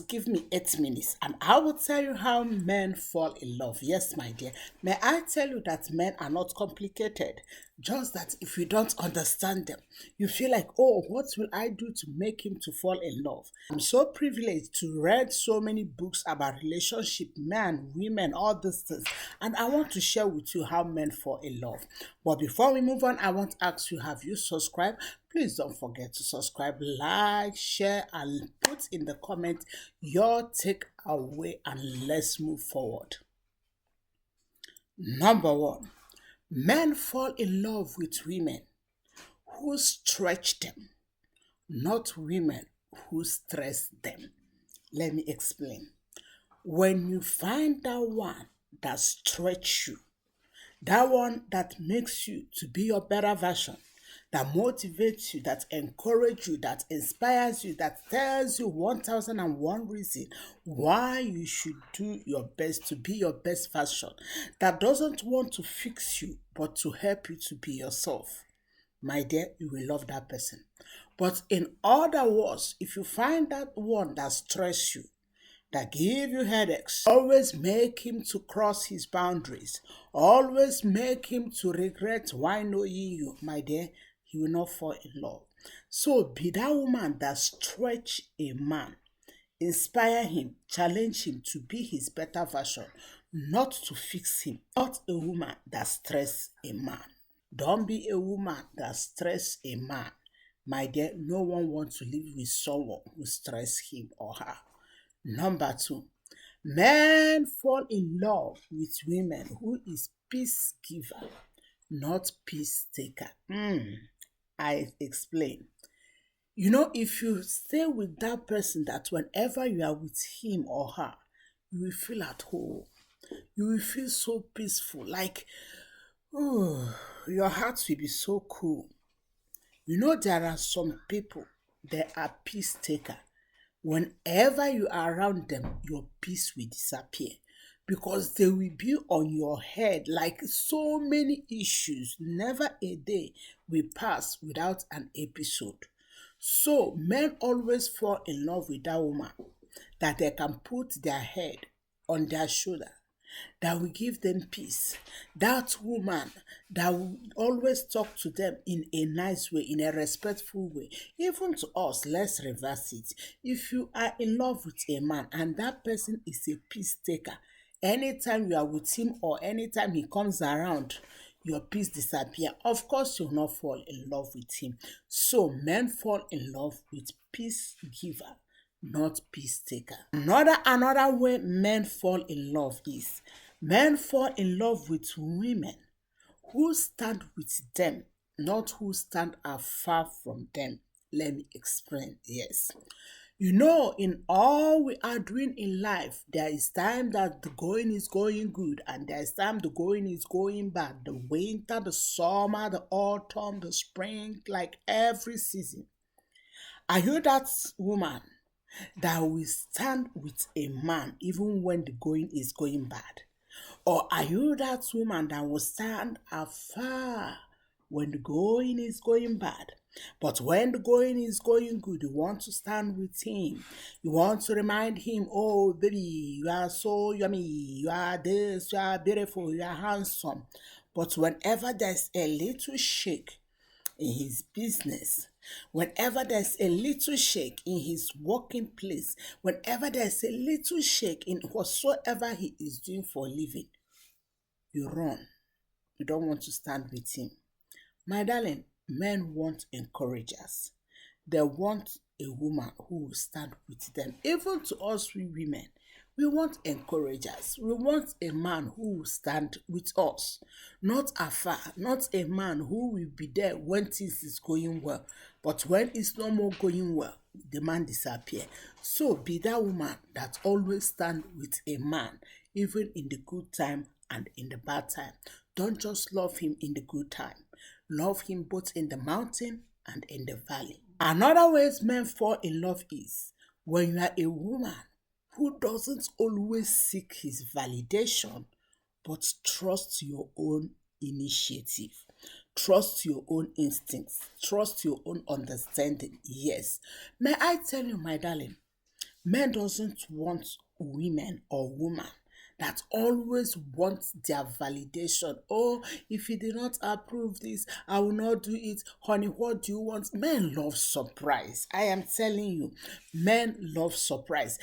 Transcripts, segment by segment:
Just give me 8 minutes and I will tell you how men fall in love. Yes, my dear. May I tell you that men are not complicated? Just that if you don't understand them, you feel like, oh, what will I do to make him to fall in love? I'm so privileged to read so many books about relationship, men, women, all these things. And I want to share with you how men fall in love. But before we move on, I want to ask you, have you subscribed? Please don't forget to subscribe, like, share, and put in the comment your takeaway, and let's move forward. Number one, men fall in love with women who stretch them, not women who stress them. Let me explain. When you find that one that stretch you, that one that makes you to be your better version, that motivates you, that encourages you, that inspires you, that tells you 1001 reason why you should do your best to be your best version, that doesn't want to fix you but to help you to be yourself. My dear, you will love that person. But in other words, if you find that one that stresses you, that give you headaches, always make him to cross his boundaries, always make him to regret why knowing you, my dear, he will not fall in love. So be that woman that stretch a man, inspire him, challenge him to be his better version, not to fix him. Not a woman that stress a man. Don't be a woman that stress a man. My dear, no one wants to live with someone who stress him or her. Number two, men fall in love with women who is peace giver, not peace taker. I explain. If you stay with that person, that whenever you are with him or her, you will feel at home. You will feel so peaceful, like, oh, your heart will be so cool. There are some people, they are peace taker. Whenever you are around them, your peace will disappear because they will be on your head like so many issues. Never a day will pass without an episode. So men always fall in love with that woman that they can put their head on their shoulder, that will give them peace. That woman that will always talk to them in a nice way, in a respectful way. Even to us, let's reverse it. If you are in love with a man and that person is a peace taker, anytime you are with him or anytime he comes around, your peace disappear. Of course, you'll not fall in love with him. So men fall in love with peace giver, not peace taker. Another way men fall in love is men fall in love with women who stand with them, not who stand afar from them. Let me explain. Yes. In all we are doing in life, there is time that the going is going good and there is time the going is going bad. The winter, the summer, the autumn, the spring, like every season. Are you that woman that will stand with a man even when the going is going bad? Or are you that woman that will stand afar when the going is going bad? But when the going is going good, you want to stand with him. You want to remind him, oh, baby, you are so yummy. You are this, you are beautiful, you are handsome. But whenever there's a little shake in his business, whenever there's a little shake in his working place, whenever there's a little shake in whatsoever he is doing for a living, you run. You don't want to stand with him. My darling, men want encouragers. They want a woman who will stand with them. Even to us, we women, we want encouragers. We want a man who will stand with us, not afar, not a man who will be there when things is going well. But when it's no more going well, the man disappear. So be that woman that always stand with a man, even in the good time and in the bad time. Don't just love him in the good time. Love him both in the mountain and in the valley. Another way men fall in love is when you are a woman who doesn't always seek his validation, but trusts your own initiative. Trust your own instincts. Trust your own understanding. Yes. May I tell you, my darling, Men doesn't want women or woman that always want their validation. Oh, if you did not approve this, I will not do it. Honey, what do you want? Men love surprise. I am telling you, men love surprise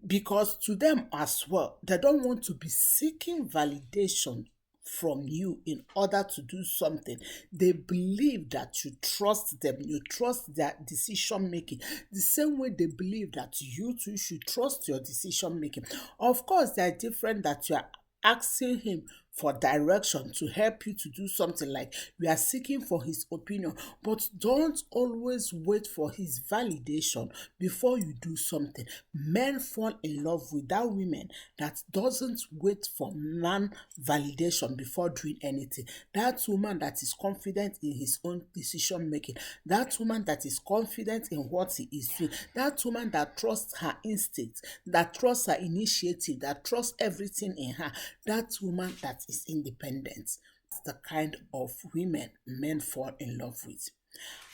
because to them as well, they don't want to be seeking validation from you in order to do something. They believe that you trust them, you trust their decision making, the same way they believe that you too should trust your decision making. Of course, they are different that you are asking him for direction to help you to do something, like we are seeking for his opinion, but don't always wait for his validation before you do something. Men fall in love with that women that doesn't wait for man validation before doing anything. That woman that is confident in his own decision making, that woman that is confident in what he is doing, that woman that trusts her instincts, that trusts her initiative, that trusts everything in her, that woman that is independent. That's the kind of women men fall in love with.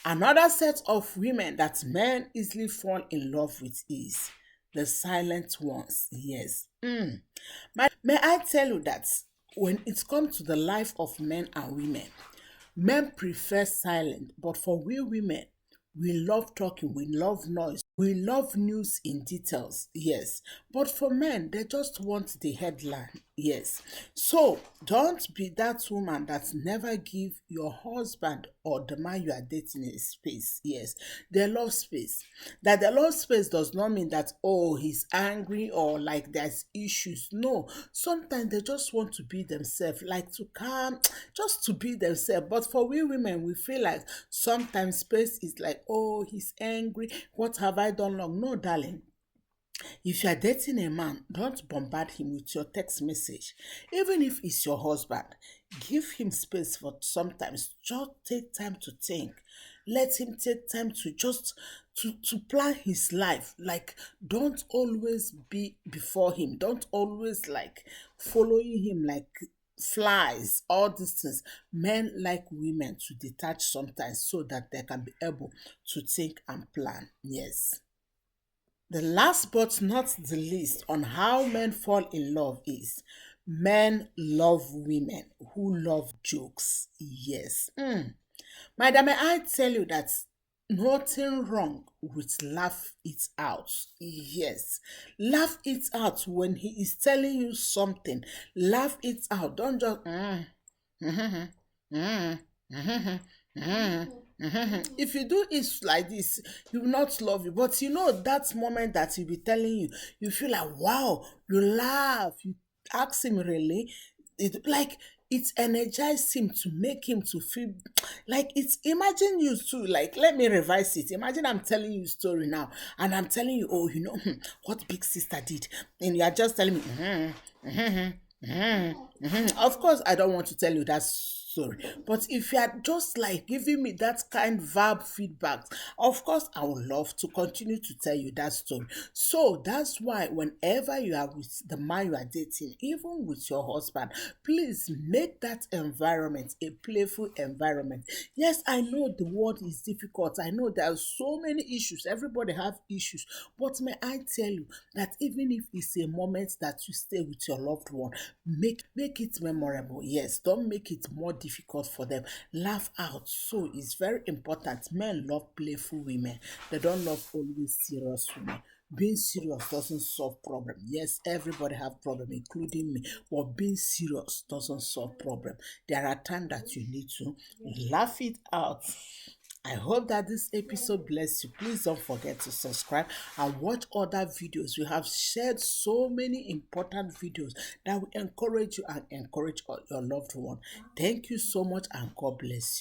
Another set of women that men easily fall in love with is the silent ones. Yes. May I tell you that when it comes to the life of men and women, men prefer silence, but for we women, we love talking, we love noise, we love news in details, yes. But for men, they just want the headline, yes. So don't be that woman that never give your husband or the man you are dating a space, yes. They love space. That they love space does not mean that, oh, he's angry or like there's issues. No, sometimes they just want to be themselves, like to calm, just to be themselves. But for we women, we feel like sometimes space is like, oh, he's angry. What have I done wrong? No, darling. If you are dating a man, don't bombard him with your text message. Even if it's your husband, give him space for sometimes. Just take time to think. Let him take time to just to plan his life. Like, don't always be before him. Don't always like following him like flies, all these things. Men like women to detach sometimes so that they can be able to think and plan. Yes. The last but not the least on how men fall in love is men love women who love jokes. Yes. Madam, may I tell you that nothing wrong with laugh it out. Yes. Laugh it out when he is telling you something. Laugh it out. Don't just mhm, mhm, mhm, mhm, if you do it like this, he will not love you. But you know that moment that he'll be telling you, you feel like wow, you laugh, you ask him really. It like it energized him to make him to feel like it's imagine you too. Like, let me revise it. Imagine I'm telling you a story now, and I'm telling you, oh, you know what big sister did, and you are just telling me, of course, I don't want to tell you that story. But if you are just like giving me that kind verb feedback, of course, I would love to continue to tell you that story. So that's why whenever you are with the man you are dating, even with your husband, please make that environment a playful environment. Yes, I know the world is difficult. I know there are so many issues. Everybody have issues. But may I tell you that even if it's a moment that you stay with your loved one, make it memorable. Yes, don't make it more difficult for them. Laugh out. So it's very important. Men love playful women. They don't love always serious women. Being serious doesn't solve problem. Yes, everybody have problem, including me. But being serious doesn't solve problem. There are times that you need to laugh it out. I hope that this episode bless you. Please don't forget to subscribe and watch other videos. We have shared so many important videos that will encourage you and encourage your loved one. Thank you so much and God bless you.